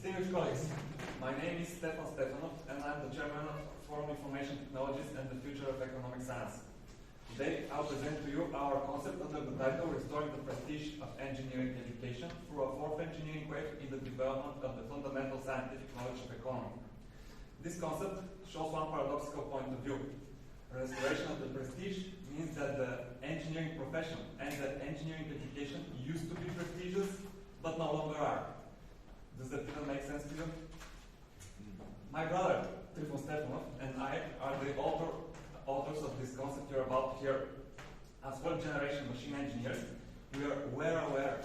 Distinguished colleagues, my name is Stefan Stefanov and I'm the chairman of Forum Information Technologies and the Future of Economic Science. Today I'll present to you our concept under the title Restoring the Prestige of Engineering Education through a fourth engineering wave in the development of the fundamental scientific knowledge of economy. This concept shows one paradoxical point of view. Restoration of the prestige means that the engineering profession and the engineering education used to be prestigious, but no longer are. Does that even make sense to you? My brother, Stefan Stefanov, and I are the authors of this concept you're about to hear. As fourth-generation machine engineers, we are well aware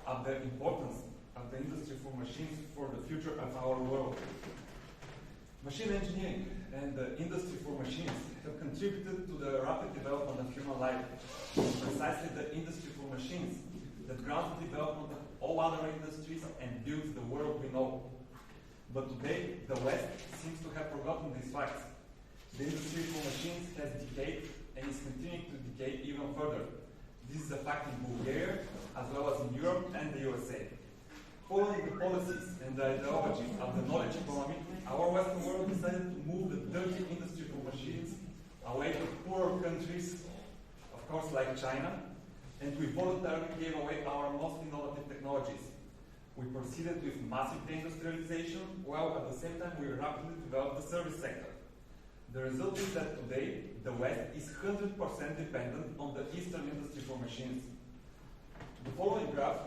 of the importance of the industry for machines for the future of our world. Machine engineering and the industry for machines have contributed to the rapid development of human life. It's precisely the industry for machines that grounds the development of all other industries and builds the world we know. But today, the West seems to have forgotten these facts. The industry for machines has decayed and is continuing to decay even further. This is a fact in Bulgaria, as well as in Europe and the USA. Following the policies and the ideology of the knowledge economy, our Western world decided to move the dirty industry for machines away to poorer countries, of course like China, and we voluntarily gave away our most innovative technologies. We proceeded with massive deindustrialization, while at the same time we rapidly developed the service sector. The result is that today, the West is 100% dependent on the Eastern industry for machines. The following graph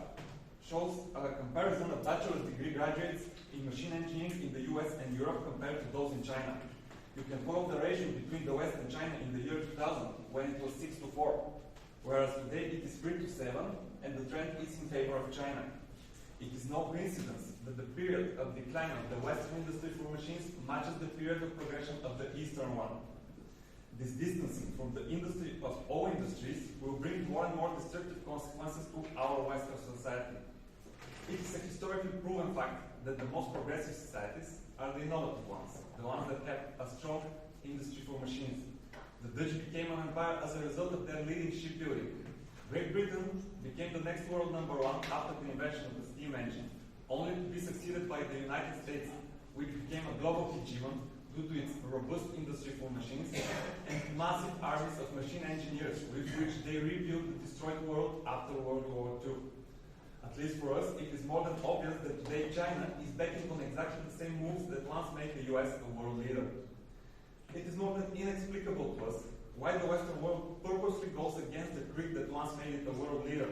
shows a comparison of bachelor's degree graduates in machine engineering in the US and Europe compared to those in China. You can follow the ratio between the West and China in the year 2000, when it was 6 to 4, whereas today it is 3 to 7, and the trend is in favor of China. It is no coincidence that the period of decline of the Western industry for machines matches the period of progression of the Eastern one. This distancing from the industry of all industries will bring more and more destructive consequences to our Western society. It is a historically proven fact that the most progressive societies are the innovative ones, the ones that have a strong industry for machines. The Dutch became an empire as a result of their leading shipbuilding. Great Britain became the next world number one after the invention of the steam engine, only to be succeeded by the United States, which became a global hegemon due to its robust industry for machines and massive armies of machine engineers with which they rebuilt the destroyed world after World War II. At least for us, it is more than obvious that today China is backing on exactly the same moves that once made the US a world leader. It is more than inexplicable to us why the Western world purposely goes against the creed that once made it a world leader.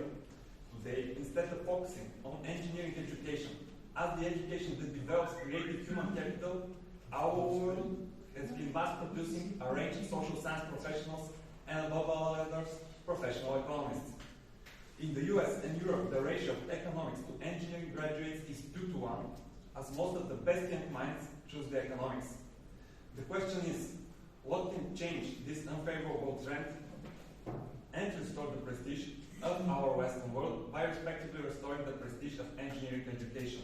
Today, instead of focusing on engineering education, as the education that develops creative human capital, our world has been mass producing a range of social science professionals and above all others, professional economists. In the US and Europe, the ratio of economics to engineering graduates is 2 to 1, as most of the best young minds choose the economics. The question is, what can change this unfavorable trend and restore the prestige of our Western world by respectively restoring the prestige of engineering education?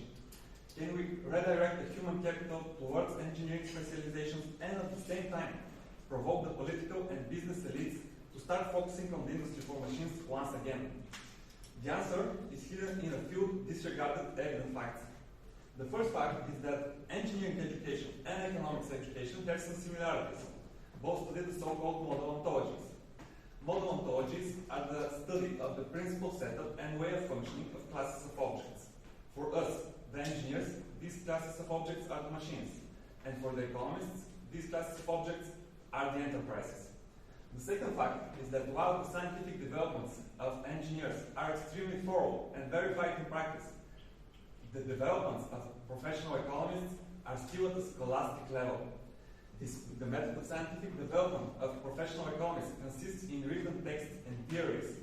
Can we redirect the human capital towards engineering specializations and at the same time provoke the political and business elites to start focusing on the industry for machines once again? The answer is hidden in a few disregarded evident facts. The first fact is that engineering education and economics education have some similarities. Both study the so-called model ontologies. Model ontologies are the study of the principal setup and way of functioning of classes of objects. For us, the engineers, these classes of objects are the machines, and for the economists, these classes of objects are the enterprises. The second fact is that while the scientific developments of engineers are extremely thorough and verified in practice, the developments of professional economists are still at the scholastic level. The method of scientific development of professional economists consists in written texts and theories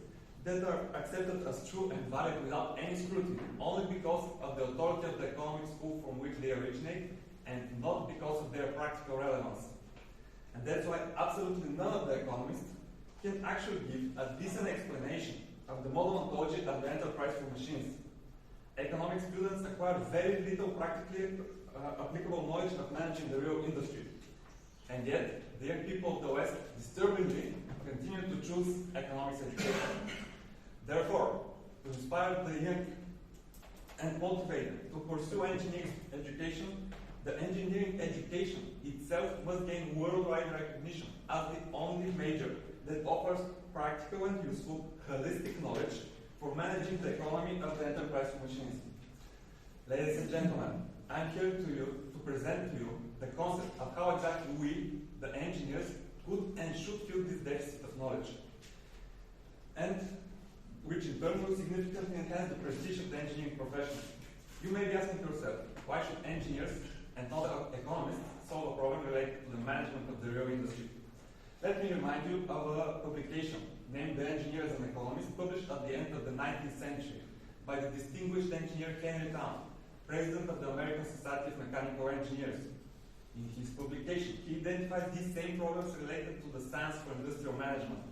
that are accepted as true and valid without any scrutiny, only because of the authority of the economic school from which they originate, and not because of their practical relevance. And that's why absolutely none of the economists can actually give a decent explanation of the model ontology of the enterprise for machines. Economics students acquire very little practically applicable knowledge of managing the real industry. And yet, the young people of the West disturbingly continue to choose economics education. Therefore, to inspire the young and motivated to pursue engineering education, the engineering education itself must gain worldwide recognition as the only major that offers practical and useful holistic knowledge for managing the economy of the enterprise of machines. Ladies and gentlemen, I'm here to present to you the concept of how exactly we, the engineers, could and should fill this deficit of knowledge, and which in turn will significantly enhance the prestige of the engineering profession. You may be asking yourself, why should engineers and not economists solve a problem related to the management of the real industry? Let me remind you of a publication named The Engineer as an Economist, published at the end of the 19th century by the distinguished engineer Henry Town, president of the American Society of Mechanical Engineers. In his publication, he identifies these same problems related to the science for industrial management.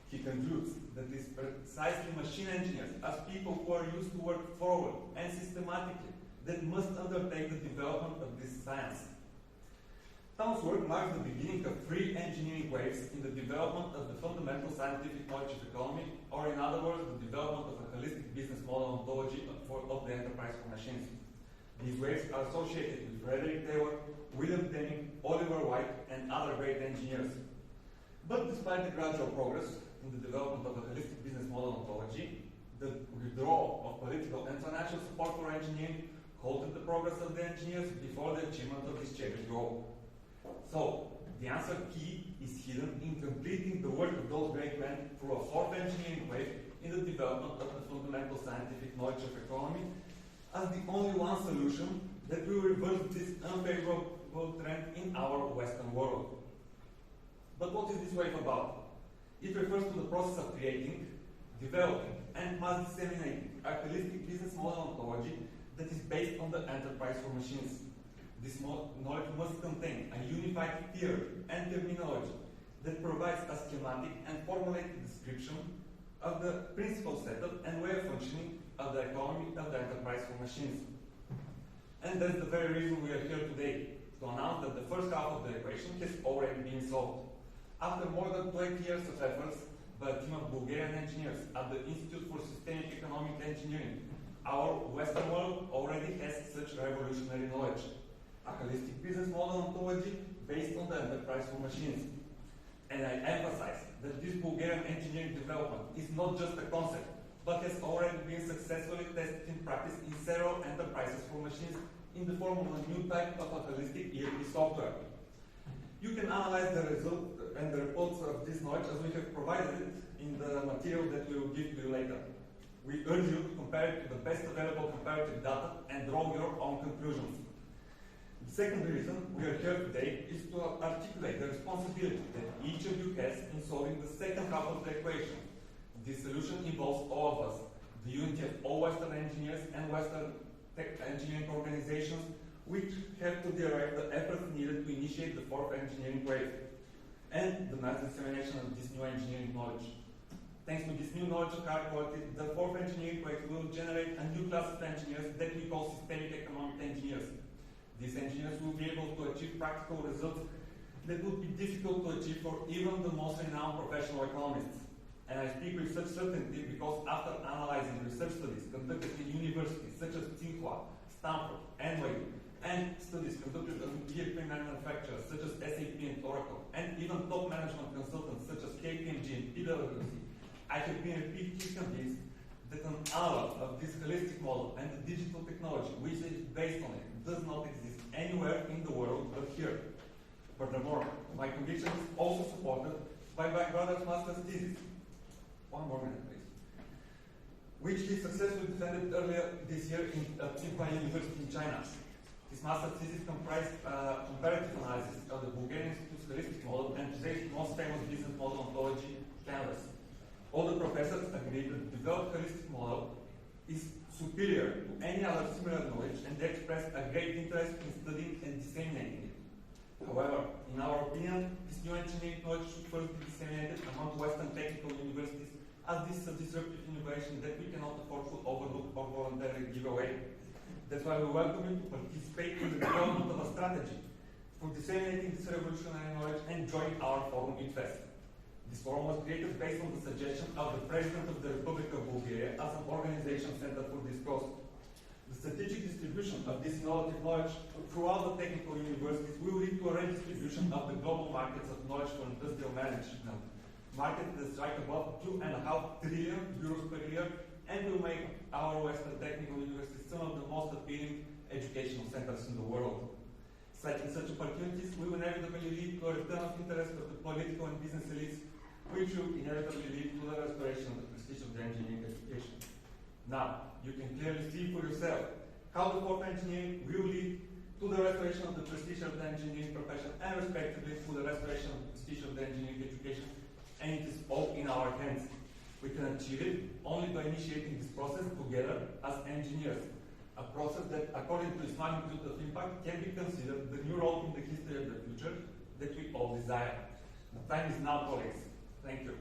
He concludes that it is precisely machine engineers, as people who are used to work forward and systematically, that must undertake the development of this science. Town's work marks the beginning of three engineering waves in the development of the fundamental scientific knowledge of economy, or in other words, the development of a holistic business model ontology of the enterprise for machines. These waves are associated with Frederick Taylor, William Deming, Oliver White, and other great engineers. But despite the gradual progress in the development of a holistic business model ontology, the withdrawal of political and financial support for engineering halted the progress of the engineers before the achievement of this cherished goal. So, the answer key is hidden in completing the work of those great men through a fourth engineering wave in the development of the fundamental scientific knowledge of economy as the only one solution that will reverse this unfavorable trend in our Western world. But what is this wave about? It refers to the process of creating, developing, and mass disseminating a holistic business model ontology that is based on the enterprise for machines. This knowledge must contain a unified theory and terminology that provides a schematic and formulated description of the principal setup and way of functioning of the economy of the enterprise for machines. And that's the very reason we are here today, to announce that the first half of the equation has already been solved. After more than 20 years of efforts by a team of Bulgarian engineers at the Institute for Systemic Economic Engineering, our Western world already has such revolutionary knowledge. A holistic business model ontology based on the enterprise for machines. And I emphasize that this Bulgarian engineering development is not just a concept, but has already been successfully tested in practice in several enterprises for machines in the form of a new type of a holistic ERP software. You can analyze the result and the reports of this knowledge as we have provided it in the material that we will give to you later. We urge you to compare it to the best available comparative data and draw your own conclusions. The second reason we are here today is to articulate the responsibility that each of you has in solving the second half of the equation. This solution involves all of us, the unity of all Western engineers and Western tech engineering organizations, which have to direct the efforts needed to initiate the fourth engineering wave and the mass dissemination of this new engineering knowledge. Thanks to this new knowledge of high quality, the fourth engineering wave will generate a new class of engineers that we call systemic economic engineers. These engineers will be able to achieve practical results that would be difficult to achieve for even the most renowned professional economists. And I speak with such certainty because after analyzing research studies conducted in universities such as Tsinghua, Stanford, NYU, and studies conducted on ERP manufacturers such as SAP and Oracle, and even top management consultants such as KPMG and PwC, I have been repeatedly convinced that an analog of this holistic model and the digital technology which is based on it does not exist anywhere in the world but here. Furthermore, my conviction is also supported by my brother's master's thesis. One more minute, please. Which he successfully defended earlier this year at Tsinghua University in China. His master's thesis comprised comparative analysis of the Bulgarian Institute's holistic model and today's most famous business model ontology, Canvas. All the professors agreed that the developed holistic model is superior to any other similar knowledge, and they expressed a great interest in studying and disseminating it. However, in our opinion, this new engineering knowledge should first be disseminated among Western technical universities, as this is a disruptive innovation that we cannot afford to overlook or voluntarily give away. That's why we welcome you to participate in the development of a strategy for disseminating this revolutionary knowledge and join our Forum ITFEST. This forum was created based on the suggestion of the President of the Republic of Bulgaria as an organization centered for this cause. distribution of this innovative knowledge throughout the technical universities will lead to a redistribution of the global markets of knowledge for industrial management. Market that strike above 2.5 trillion euros per year and will make our Western technical universities some of the most appealing educational centers in the world. Citing such opportunities will inevitably lead to a return of interest of the political and business elites, which will inevitably lead to the restoration of the prestige of the engineering education. Now, you can clearly see for yourself how the fourth engineering will lead to the restoration of the prestige of the engineering profession and respectively to the restoration of the prestige of the engineering education, and it is all in our hands. We can achieve it only by initiating this process together as engineers, a process that, according to its magnitude of impact, can be considered the new role in the history of the future that we all desire. The time is now, colleagues. Thank you.